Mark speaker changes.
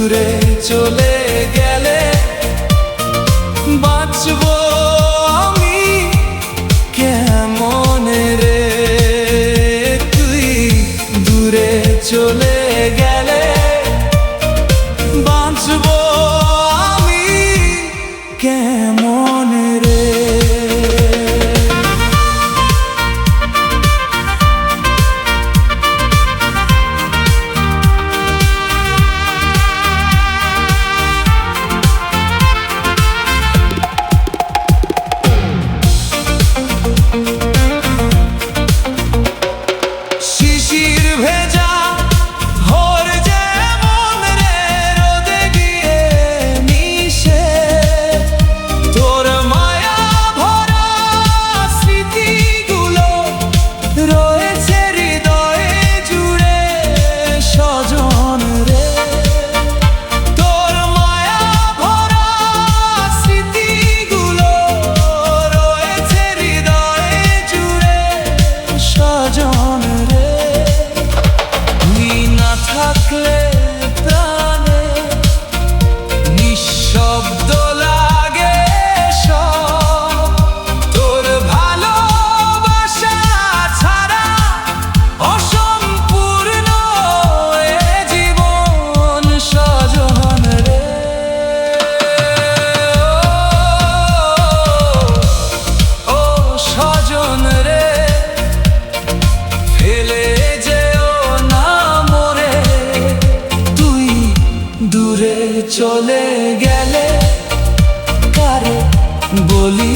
Speaker 1: দূরে চলে গেলে বাঁচবো আমি কেমনে রে? তুই দূরে চলে গেলে বাঁচবো আমি কেমনে রে? শিশির ভেজা ভোর যেমন রে রোদে গিয়ে মিশে, তোর মায়া ভরা স্মৃতিগুলো রয়েছে হৃদয়ে জুড়ে সজন রে। তোর মায়া ভরা স্মৃতিগুলো রয়েছে হৃদয়ে জুড়ে সজন রে। তুই না থাকলে প্রাণে নিঃশব্দ লাগে সব, তোর ভালোবাসা ছাড়া অসম্পূর্ণ এ জীবন সজন রে। ও সজন রে, ফেলে যেও না মোরে। তুই দূরে চলে গেলে কারে বলি